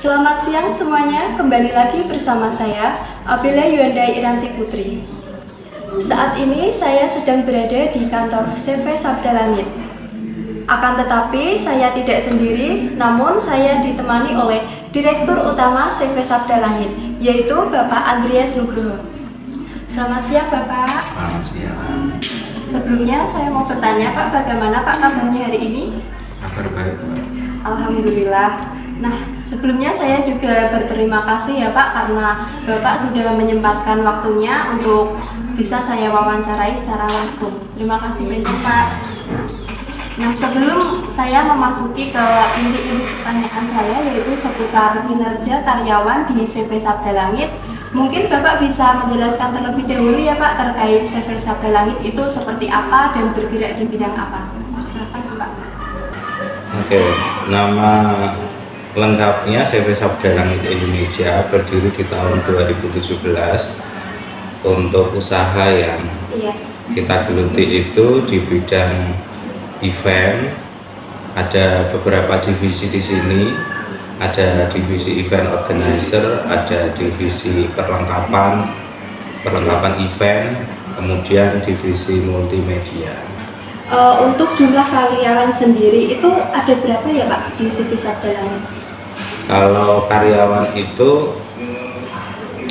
Selamat siang semuanya, kembali lagi bersama saya, Abela Yuandai Iranti Putri. Saat ini saya sedang berada di kantor CV Sabda Langit. Akan tetapi saya tidak sendiri, namun saya ditemani oleh Direktur Utama CV Sabda Langit, yaitu Bapak Andreas Nugroho. Selamat siang Bapak. Selamat siang. Sebelumnya saya mau bertanya Pak, bagaimana Pak kabarnya hari ini? Kabar baik, Pak. Alhamdulillah. Nah, sebelumnya saya juga berterima kasih ya Pak karena Bapak sudah menyempatkan waktunya untuk bisa saya wawancarai secara langsung. Terima kasih banyak Pak. Nah, sebelum saya memasuki ke inti pertanyaan saya yaitu seputar kinerja karyawan di CV Sabda Langit, mungkin Bapak bisa menjelaskan terlebih dahulu ya Pak terkait CV Sabda Langit itu seperti apa dan bergerak di bidang apa. Silakan Pak. Oke, nama lengkapnya CV Sabda Langit Indonesia berdiri di tahun 2017 untuk usaha yang kita geluti itu di bidang event. Ada beberapa divisi di sini, ada divisi event organizer, ada divisi perlengkapan event, kemudian divisi multimedia. Untuk jumlah karyawan sendiri itu ada berapa ya Pak di CV Sabda Langit? Kalau karyawan itu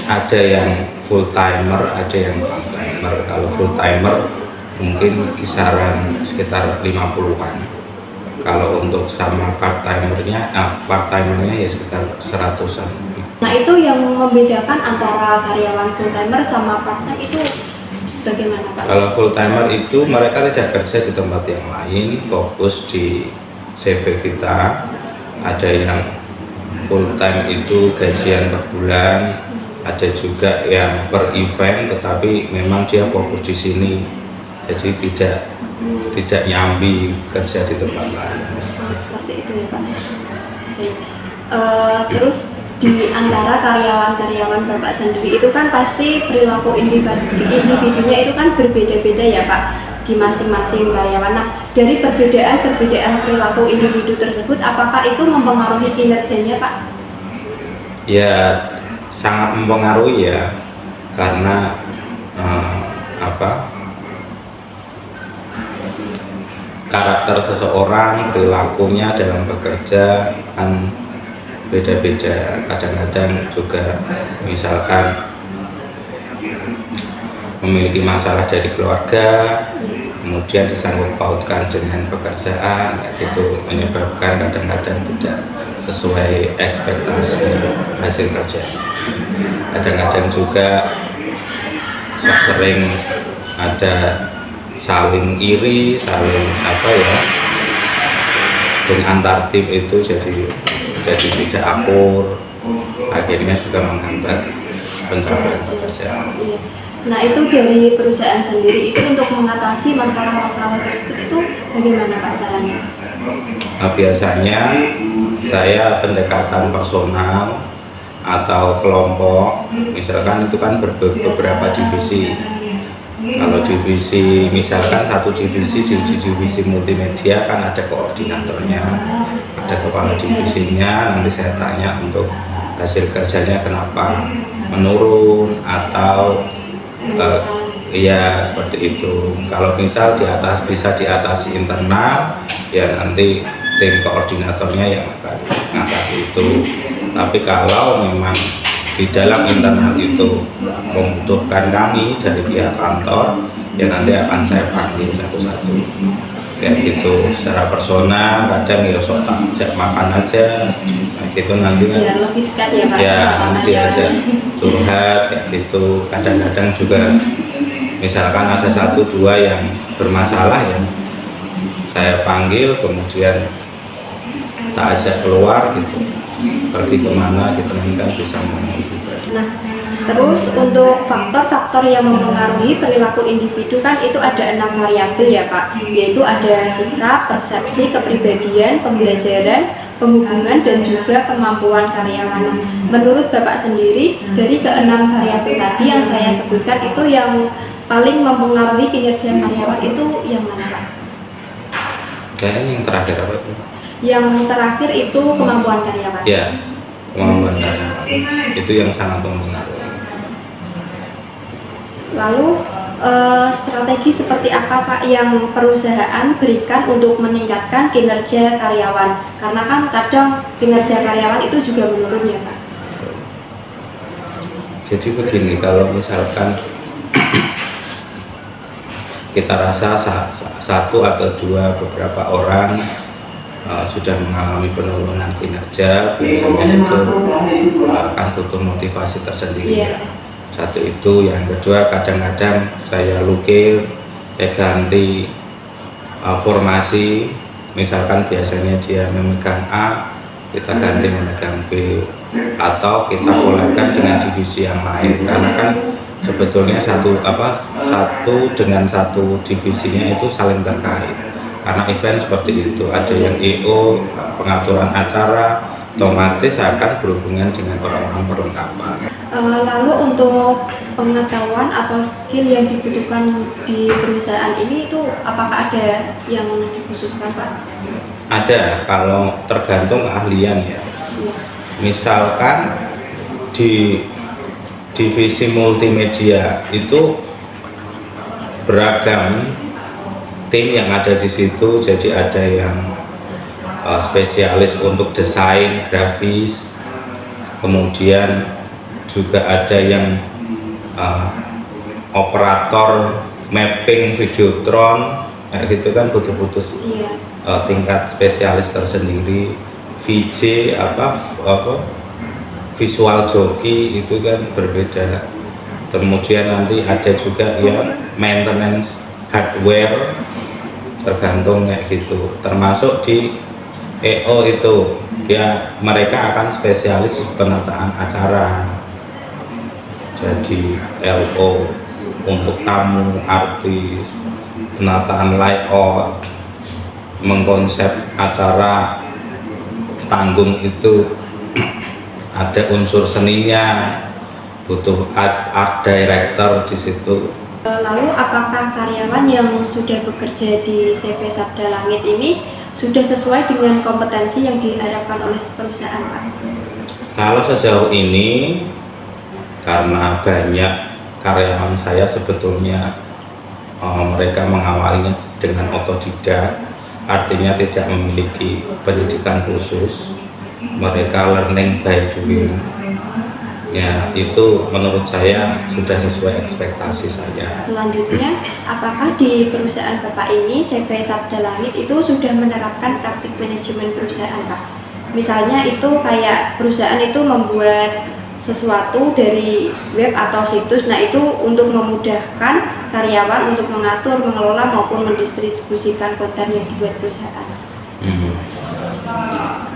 ada yang full timer, ada yang part timer. Kalau full timer mungkin kisaran sekitar 50-an. Kalau untuk sama part timernya ya sekitar 100-an. Nah, itu yang membedakan antara karyawan full timer sama part time itu bagaimana Pak? Kalau full timer itu mereka tidak kerja di tempat yang lain, fokus di CV kita. Ada yang full time itu gajian per bulan, ada juga yang per event, tetapi memang dia fokus di sini, jadi tidak nyambi kerja di tempat lain. Seperti itu ya Pak. Terus di antara karyawan-karyawan Bapak sendiri itu kan pasti perilaku individunya itu kan berbeda-beda ya Pak di masing-masing karyawan. Nah, dari perbedaan perilaku individu tersebut, apakah itu mempengaruhi kinerjanya Pak? Ya, sangat mempengaruhi ya, karena karakter seseorang, perilakunya dalam bekerja kan beda-beda. Kadang-kadang juga misalkan memiliki masalah dari keluarga, kemudian disangkut pautkan dengan pekerjaan, itu menyebabkan kadang-kadang tidak sesuai ekspektasi hasil kerja. Kadang-kadang juga sering ada saling iri, saling dengan antar tim itu jadi tidak akur, akhirnya juga menghambat pencapaian pekerjaan. Nah, itu dari perusahaan sendiri itu untuk mengatasi masalah-masalah tersebut itu bagaimana Pak caranya? Nah, biasanya saya pendekatan personal atau kelompok, misalkan itu kan beberapa divisi. Kalau divisi, misalkan satu divisi di divisi multimedia kan ada koordinatornya, ada kepala divisinya. Nanti saya tanya untuk hasil kerjanya kenapa menurun atau ya seperti itu. Kalau misal bisa diatasi internal, ya nanti tim koordinatornya yang akan mengatasi itu. Tapi kalau memang di dalam internal itu membutuhkan kami dari pihak kantor, ya nanti akan saya panggil satu-satu kayak gitu. Secara personal kadang ya sok ajak makan aja, nah gitu nanti biar lebih dekat ya Pak, ya nanti aja curhat kayak gitu. Kadang-kadang juga misalkan ada 1-2 yang bermasalah, ya saya panggil, kemudian tak ajak keluar gitu, pergi kemana gitu, nanti kan bisa ngomong pribadi. Nah, terus untuk faktor-faktor yang mempengaruhi perilaku individu kan itu ada 6 variabel ya Pak, yaitu ada sikap, persepsi, kepribadian, pembelajaran, penghubungan, dan juga kemampuan karyawan. Nah, menurut Bapak sendiri, dari ke-6 variabel tadi yang saya sebutkan itu yang paling mempengaruhi kinerja karyawan itu yang mana Pak? Kayaknya yang terakhir apa itu? Yang terakhir itu kemampuan karyawan. Ya, kemampuan karyawan. Itu yang sangat mempengaruhi. Lalu strategi seperti apa Pak yang perusahaan berikan untuk meningkatkan kinerja karyawan? Karena kan kadang kinerja karyawan itu juga menurun ya Pak. Jadi begini, kalau misalkan kita rasa satu atau dua beberapa orang sudah mengalami penurunan kinerja, biasanya itu akan butuh motivasi tersendiri. Satu itu, yang kedua kadang-kadang saya lukir, saya ganti formasi, misalkan biasanya dia memegang A, kita ganti memegang B, atau kita kolekkan dengan divisi yang lain, karena kan sebetulnya satu dengan satu divisinya itu saling terkait, karena event seperti itu ada yang EO, pengaturan acara, otomatis akan berhubungan dengan orang-orang perlengkapan. Lalu untuk pengetahuan atau skill yang dibutuhkan di perusahaan ini itu apakah ada yang dikhususkan Pak? Ada, kalau tergantung keahlian ya. Misalkan di divisi multimedia itu beragam tim yang ada di situ, jadi ada yang spesialis untuk desain grafis, kemudian juga ada yang operator mapping videotron, kayak gitu kan butuh tingkat spesialis tersendiri. VJ visual joki itu kan berbeda. Kemudian nanti ada juga yang maintenance hardware, tergantung kayak gitu. Termasuk di EO itu mereka akan spesialis penataan acara, jadi LO untuk tamu, artis, penataan layout, mengkonsep acara panggung itu ada unsur seninya, butuh art director di situ. Lalu apakah karyawan yang sudah bekerja di CV Sabda Langit ini sudah sesuai dengan kompetensi yang diharapkan oleh perusahaan Pak? Kalau sejauh ini, karena banyak karyawan saya sebetulnya mereka mengawalinya dengan otodidak, artinya tidak memiliki pendidikan khusus, mereka learning by doing. Ya, itu menurut saya sudah sesuai ekspektasi saya. Selanjutnya, apakah di perusahaan Bapak ini CV Sabda Langit itu sudah menerapkan praktik manajemen perusahaan Pak? Misalnya itu kayak perusahaan itu membuat sesuatu dari web atau situs, nah itu untuk memudahkan karyawan untuk mengatur, mengelola maupun mendistribusikan konten yang dibuat perusahaan.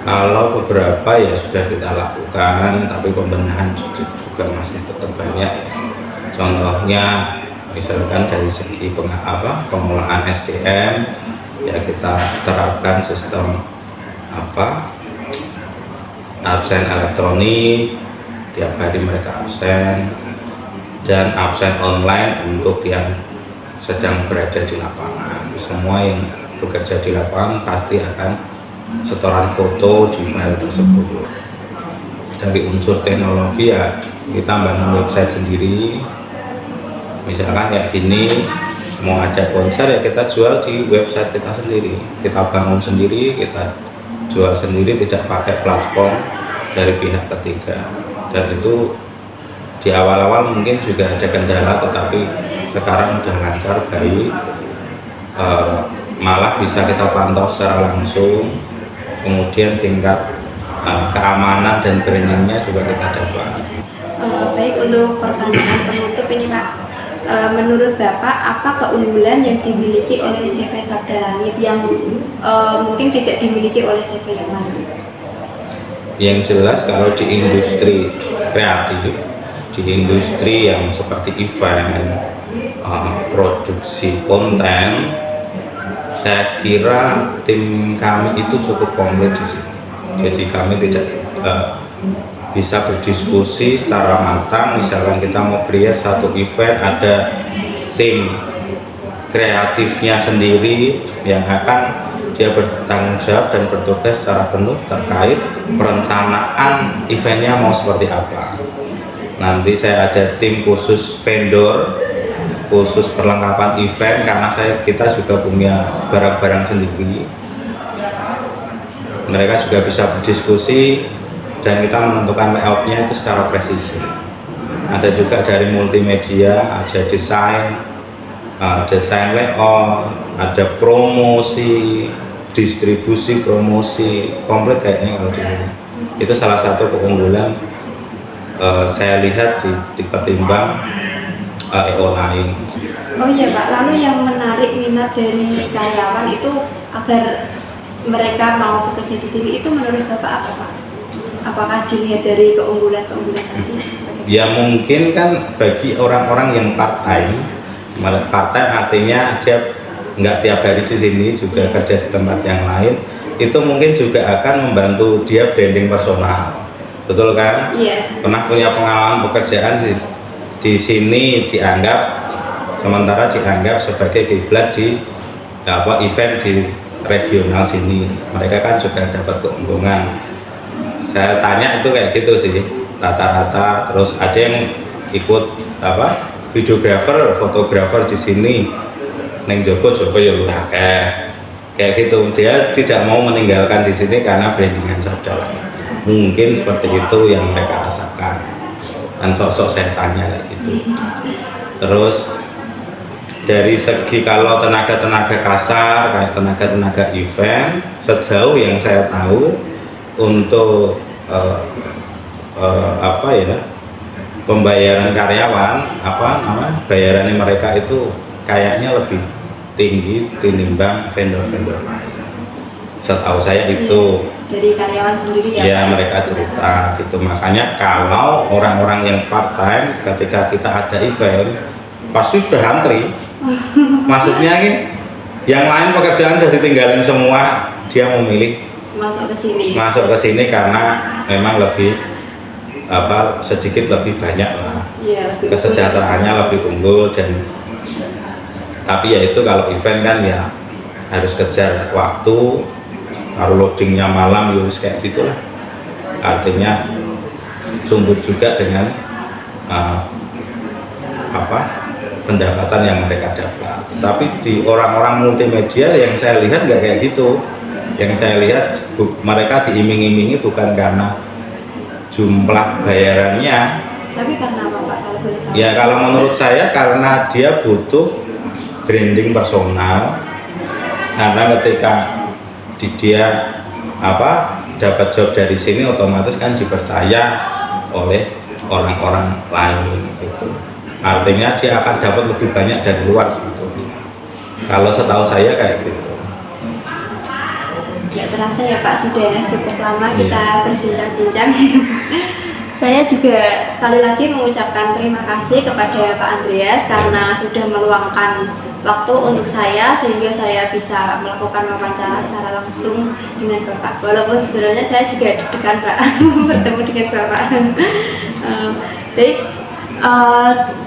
Kalau beberapa ya sudah kita lakukan, tapi pembenahan juga masih tetap banyak ya. Contohnya misalkan dari segi pengelolaan SDM, ya kita terapkan sistem absen elektronik, tiap hari mereka absen, dan absen online untuk yang sedang berada di lapangan. Semua yang bekerja di lapangan pasti akan setoran foto di file tersebut. Dari unsur teknologi ya kita bangun website sendiri, misalkan kayak gini, mau ada konser ya kita jual di website kita sendiri, kita bangun sendiri, kita jual sendiri, tidak pakai platform dari pihak ketiga. Dan itu di awal-awal mungkin juga ada kendala, tetapi sekarang udah lancar, baik, malah bisa kita pantau secara langsung. Kemudian tingkat keamanan dan brandingnya juga kita dapat. Baik, untuk pertanyaan penutup ini Pak, menurut Bapak apa keunggulan yang dimiliki oleh CV Sabda Langit yang mungkin tidak dimiliki oleh CV yang lain? Yang jelas kalau di industri kreatif, di industri yang seperti event, produksi konten, saya kira tim kami itu cukup komplit di sini. Jadi kami tidak bisa berdiskusi secara matang. Misalkan kita mau create satu event, ada tim kreatifnya sendiri yang akan dia bertanggung jawab dan bertugas secara penuh terkait perencanaan eventnya mau seperti apa. Nanti saya ada tim khusus vendor, khusus perlengkapan event, karena kita juga punya barang-barang sendiri. Mereka juga bisa berdiskusi dan kita menentukan layoutnya itu secara presisi. Ada juga dari multimedia, ada desain layout, ada promosi, distribusi promosi, komplit kayaknya kalau di sini. Itu salah satu keunggulan saya lihat di ketimbang EO lain. Oh iya Pak, lalu yang menarik minat dari karyawan itu agar mereka mau bekerja di sini itu menurut Bapak apa Pak? Apakah dilihat dari keunggulan-keunggulan tadi? Ya mungkin kan bagi orang-orang yang part-time artinya dia nggak tiap hari di sini, juga kerja di tempat yang lain, itu mungkin juga akan membantu dia branding personal, betul kan? Iya. Pernah punya pengalaman pekerjaan di sini sementara dianggap sebagai kiblat di event di regional sini, mereka kan juga dapat keuntungan. Saya tanya itu kayak gitu sih rata-rata. Terus ada yang ikut videografer, fotografer di sini neng Jopo ya kayak gitu. Dia tidak mau meninggalkan di sini karena brandingan saja. Mungkin seperti itu yang mereka rasakan. Dan sosok saya tanya kayak gitu. Terus dari segi kalau tenaga-tenaga kasar, kayak tenaga-tenaga event, sejauh yang saya tahu untuk pembayaran karyawan, bayarannya mereka itu kayaknya lebih tinggi tinimbang vendor-vendor lain. Setahu saya itu dari karyawan sendiri ya mereka cerita gitu. Makanya kalau orang-orang yang part time ketika kita ada event pasti sudah antri. Maksudnya yang lain pekerjaan sudah ditinggalin semua, dia memilih masuk ke sini karena memang lebih sedikit lebih banyak lah, kesejahteraannya lebih unggul. Dan tapi ya itu kalau event kan ya harus kejar waktu, harus loadingnya malam kayak gitulah, artinya sumbut juga dengan pendapatan yang mereka dapat. Tapi di orang-orang multimedia yang saya lihat nggak kayak gitu. Yang saya lihat mereka diiming-imingi bukan karena jumlah bayarannya. Tapi karena apa Pak? Kalau boleh tahu? Ya kalau menurut saya karena dia butuh branding personal. Karena ketika dia dapat job dari sini, otomatis kan dipercaya oleh orang-orang lain gitu. Artinya dia akan dapat lebih banyak dari luar sebetulnya. Kalau setahu saya kayak gitu. Ya terasa ya Pak, sudah cukup lama kita berbincang-bincang. Saya juga sekali lagi mengucapkan terima kasih kepada Pak Andreas karena sudah meluangkan waktu untuk saya sehingga saya bisa melakukan wawancara secara langsung dengan Bapak. Walaupun sebenarnya saya juga deg-degan Pak bertemu dengan Bapak.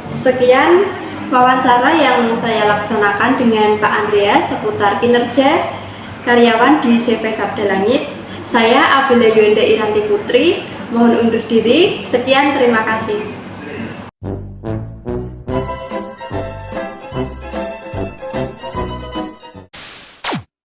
Sekian wawancara yang saya laksanakan dengan Pak Andreas seputar kinerja karyawan di CV Sabda Langit. Saya Abella Yuenda Iranti Putri, mohon undur diri. Sekian, terima kasih.